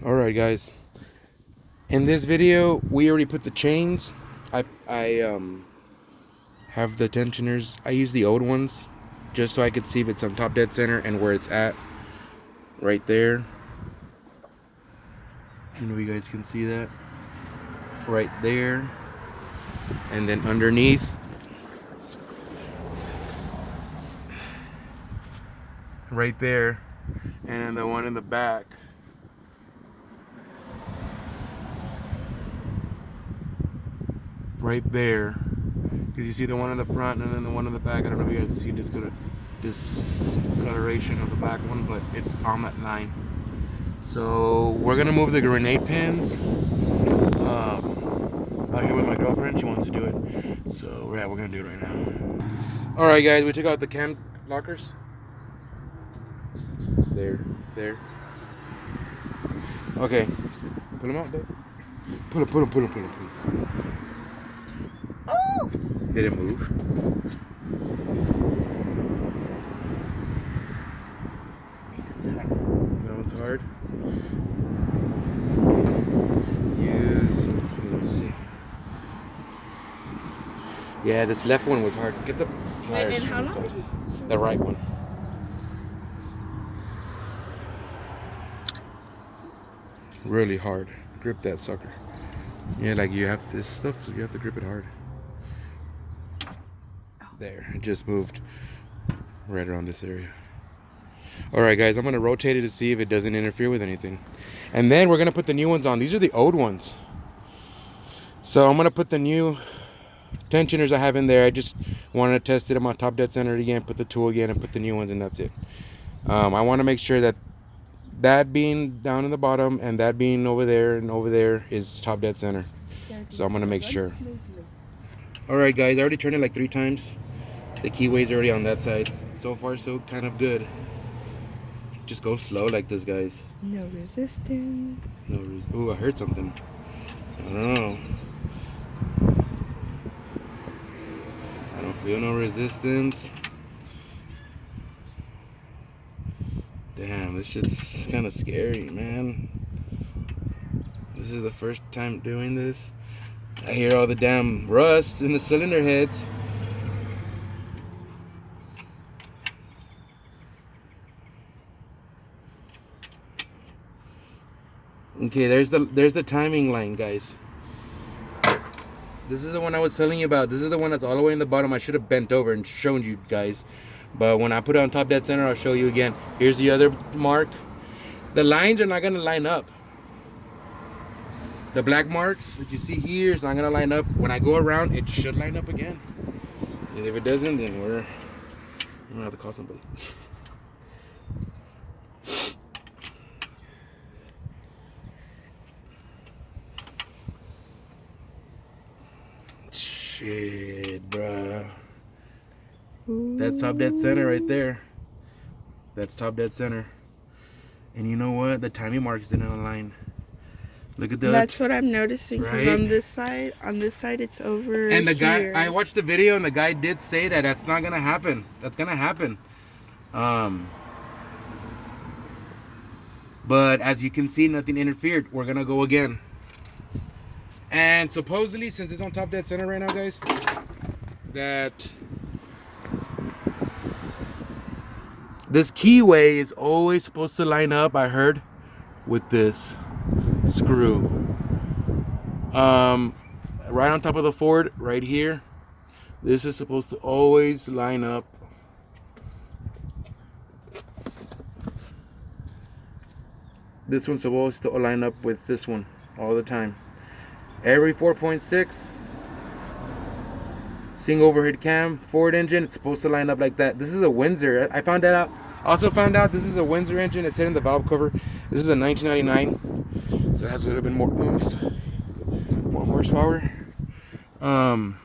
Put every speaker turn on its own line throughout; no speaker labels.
Alright guys, in this video we already put the chains. I have the tensioners. I use the old ones just so I could see if it's on top dead center and where it's at right there. You know, you guys can see that right there, and then underneath right there, and then the one in the back right there, because you see the one in the front and then the one in the back. I don't know if you guys can see discoloration of the black one, but it's on that line. So we're gonna move the grenade pins. I'm here with my girlfriend. She wants to do it, so yeah, we're gonna do it right now. All right, guys, we took out the cam lockers. There. Okay, pull them out, babe. Pull them. Oh! Didn't move. That one's hard. Let's see. Yeah, this left one was hard. Get the pliers.
And how long is it?
The right one. Really hard. Grip that sucker. Yeah, like you have this stuff, so you have to grip it hard. There, it just moved right around this area. Alright guys, I'm gonna rotate it to see if it doesn't interfere with anything. And then we're gonna put the new ones on. These are the old ones. So I'm gonna put the new tensioners I have in there. I just wanted to test it on my top dead center again, put the tool again, and put the new ones, and that's it. I want to make sure that being down in the bottom and that being over there and over there is top dead center. So I'm gonna make sure. Alright guys, I already turned it like 3 times. The keyway's already on that side. So far so kind of good. Just go slow like this, guys.
No resistance.
Ooh, I heard something. I don't know. I don't feel no resistance. Damn, this shit's kind of scary, man. This is the first time doing this. I hear all the damn rust in the cylinder heads. Okay, there's the timing line, guys. This is the one I was telling you about. This is the one that's all the way in the bottom. I should have bent over and shown you guys. But when I put it on top dead center, I'll show you again. Here's the other mark. The lines are not going to line up. The black marks that you see here is not going to line up. When I go around, it should line up again. And if it doesn't, then we're going to have to call somebody. Shit, bruh. That's top dead center right there. That's top dead center. And you know what? The timing marks didn't align. Look at that.
That's what I'm noticing. Because
right?
on this side, it's over.
And the
here.
guy, I watched the video, and the guy did say that that's not gonna happen. That's gonna happen. But as you can see, nothing interfered. We're gonna go again. And supposedly, since it's on top dead center right now, guys, that this keyway is always supposed to line up, I heard, with this screw. Right on top of the Ford, right here. This is supposed to always line up. This one's supposed to line up with this one all the time. Every 4.6 single overhead cam Ford engine, it's supposed to line up like that. This is a Windsor. I found that out. Also found out this is a Windsor engine. It's in the valve cover. This is a 1999, so it has a little bit more oomph, more horsepower. I'm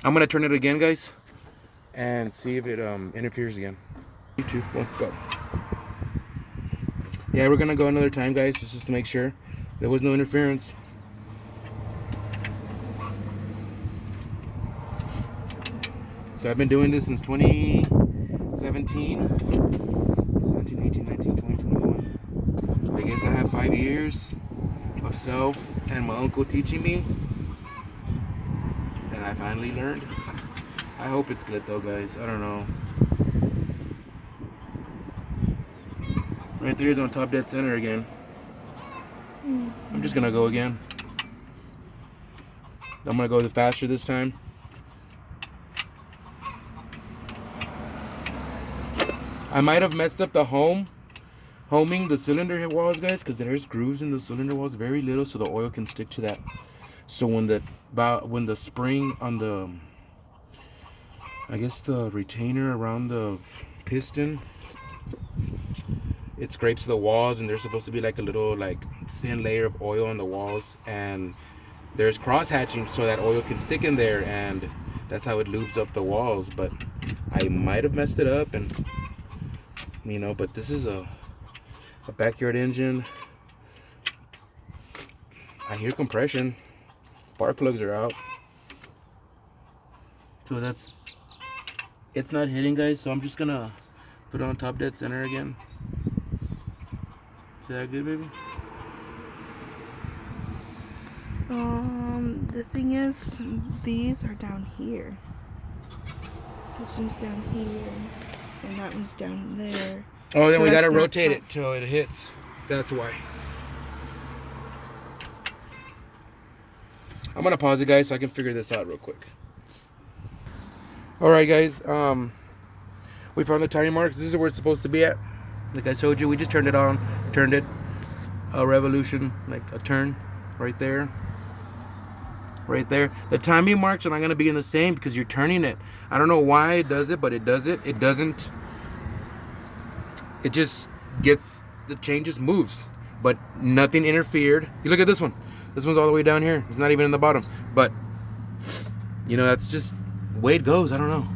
gonna turn it again, guys, and see if it interferes again. 3, 2, 1, go. Yeah, we're gonna go another time, guys, just to make sure there was no interference. So I've been doing this since 2017, 17, 18, 19, 20, 21. I guess I have 5 years of self and my uncle teaching me, and I finally learned. I hope it's good though, guys. I don't know. Right there's on top dead center again. I'm just gonna go again. I'm gonna go faster this time. I might have messed up the homing the cylinder walls, guys, because there's grooves in the cylinder walls, very little, so the oil can stick to that. So when the spring on the, I guess the retainer around the piston, it scrapes the walls, and there's supposed to be like a little like thin layer of oil on the walls, and there's cross hatching so that oil can stick in there, and that's how it lubes up the walls. But I might have messed it up, and you know, but this is a backyard engine. I hear compression. Spark plugs are out. So it's not hitting, guys, so I'm just gonna put it on top dead center again. Is that good, baby?
The thing is, these are down here. This one's down here, and that one's down there.
Oh, then
So
we
that's
gotta
not
rotate
top.
it till it hits. That's why. I'm gonna pause it, guys, so I can figure this out real quick. All right, guys. We found the tire marks. This is where it's supposed to be at. Like I showed you, we just turned it on, turned it a revolution, like a turn, right there. Right there. The timing marks are not gonna be in the same because you're turning it. I don't know why it does it, but it does it. It doesn't. It just gets the chain just moves, but nothing interfered. You look at this one. This one's all the way down here. It's not even in the bottom. But you know, that's just the way it goes. I don't know.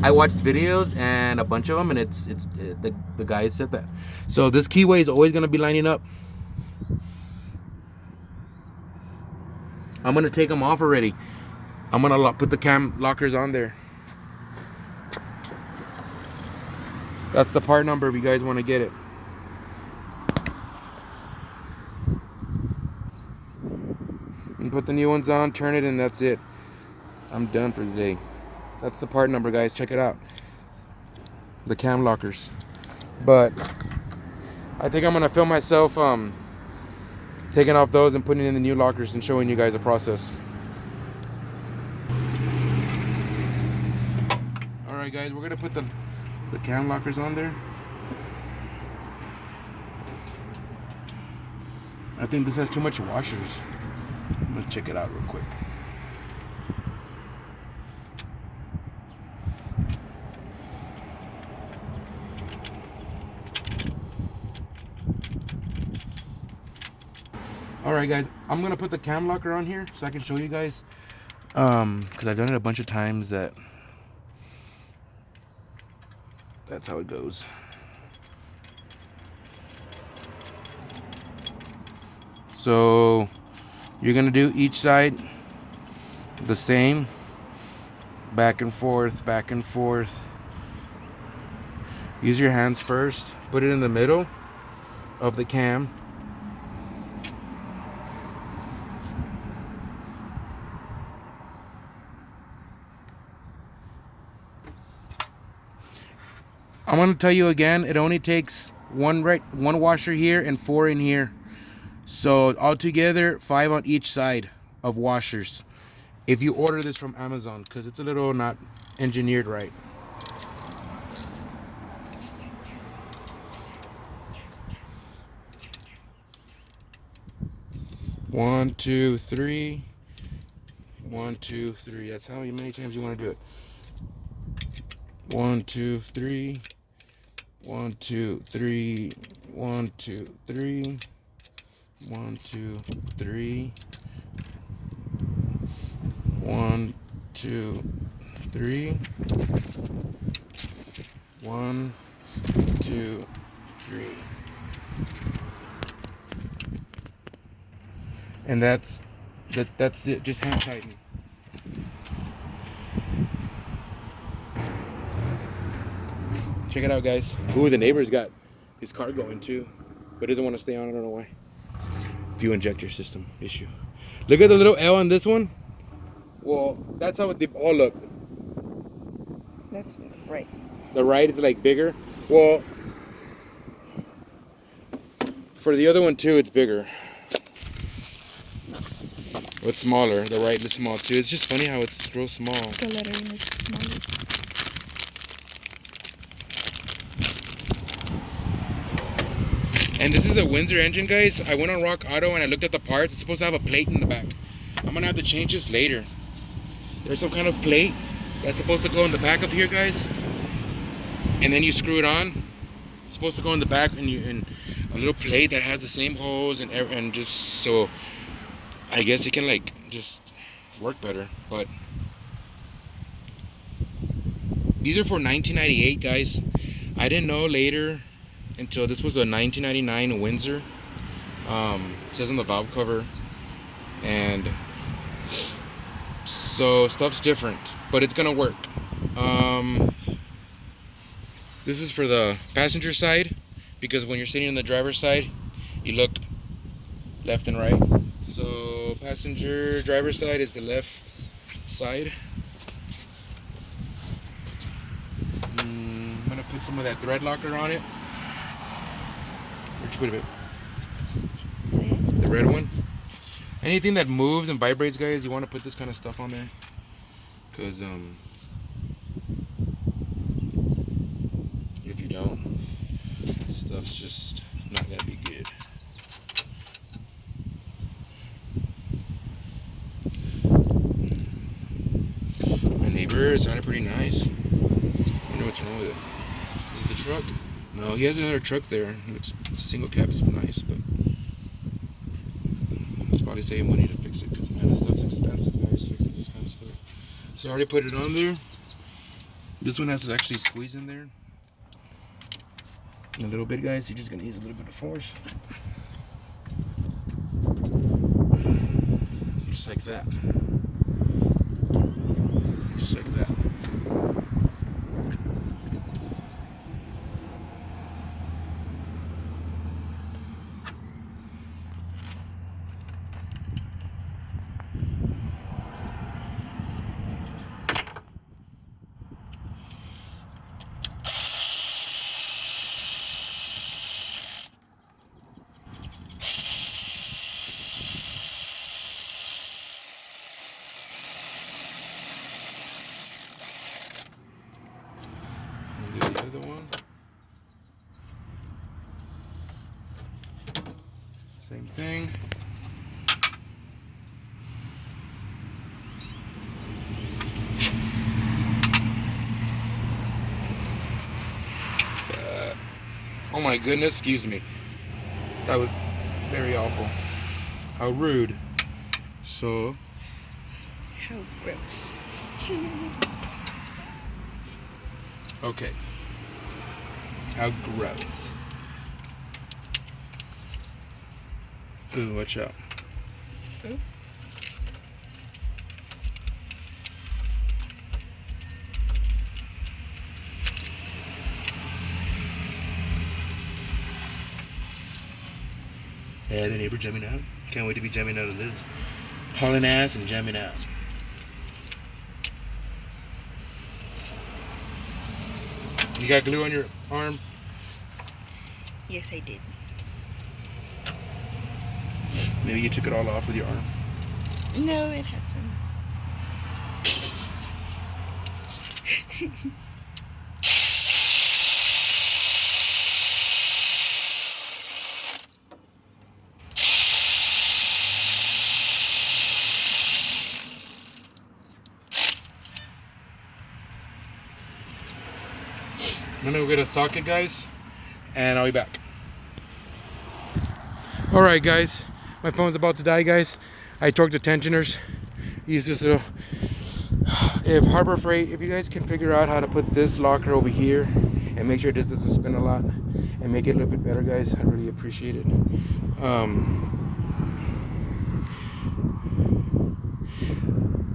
I watched videos and a bunch of them, and it's the guys said that. So this keyway is always gonna be lining up. I'm gonna take them off already. I'm gonna put the cam lockers on there. That's the part number if you guys want to get it. And put the new ones on, turn it, and that's it. I'm done for today. That's the part number, guys. Check it out. The cam lockers. But I think I'm gonna film myself taking off those and putting in the new lockers and showing you guys the process. Alright, guys, we're gonna put the cam lockers on there. I think this has too much washers. I'm gonna check it out real quick. Alright, guys, I'm gonna put the cam locker on here so I can show you guys, because I've done it a bunch of times. That's how it goes. So you're gonna do each side the same, back and forth, back and forth. Use your hands first, put it in the middle of the cam. I'm gonna tell you again, it only takes one washer here and 4 in here. So altogether 5 on each side of washers. If you order this from Amazon, because it's a little not engineered right. One, two, three. 1, 2, 3. That's how many times you want to do it. 1, 2, 3. 1, 2, 3. 1, 2, 3. 1, 2, 3. 1, 2, 3. 1, 2, 3. And that's it. Just hand tighten. Check it out, guys. Ooh, the neighbors got his car going too, but doesn't want to stay on. I don't know why. Fuel injector system issue. Look at the little L on this one. Well, that's how they all look.
That's right.
The right is like bigger. Well, for the other one too, it's bigger. It's smaller. The right is small too. It's just funny how it's real small.
The lettering is smaller.
And this is a Windsor engine, guys. I went on Rock Auto and I looked at the parts. It's supposed to have a plate in the back. I'm gonna have to change this later. There's some kind of plate that's supposed to go in the back of here, guys. And then you screw it on. It's supposed to go in the back, and a little plate that has the same holes and just so I guess it can like just work better. But these are for 1998, guys. I didn't know later until this was a 1999 Windsor. It says on the valve cover, and so stuff's different, but it's gonna work. This is for the passenger side, because when you're sitting on the driver's side, you look left and right. So passenger driver's side is the left side. I'm gonna put some of that thread locker on it. Where'd you put it? The red one. Anything that moves and vibrates, guys, you want to put this kind of stuff on there, because if you don't, stuff's just not gonna be good. My neighbor sounded pretty nice. I wonder what's wrong with it. Is it the truck? No, he has another truck there. It's a single cab. It's nice, but it's probably saving money to fix it, because man, this stuff's expensive, guys, fixing this kind of stuff. So I already put it on there. This one has to actually squeeze in there a little bit, guys. You're just gonna use a little bit of force, just like that, just like that. And do the other one. Same thing. Oh my goodness, excuse me. That was very awful. How rude. So.
How gross.
Okay. How gross. Ooh, watch out.
Ooh.
Yeah, the neighbor jamming out. Can't wait to be jamming out of this. Hauling ass and jamming out. You got glue on your arm?
Yes, I did.
Maybe you took it all off with your arm.
No, it had some.
I'm gonna go get a socket, guys, and I'll be back. All right, guys, my phone's about to die, guys. I torqued the tensioners. Use this little. If Harbor Freight, if you guys can figure out how to put this locker over here and make sure this doesn't spin a lot and make it a little bit better, guys, I really appreciate it.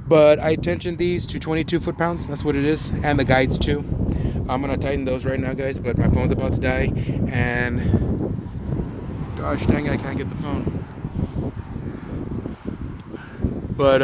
But I tensioned these to 22 foot-pounds. That's what it is, and the guides too. I'm gonna tighten those right now, guys, but my phone's about to die, and gosh dang it, I can't get the phone. But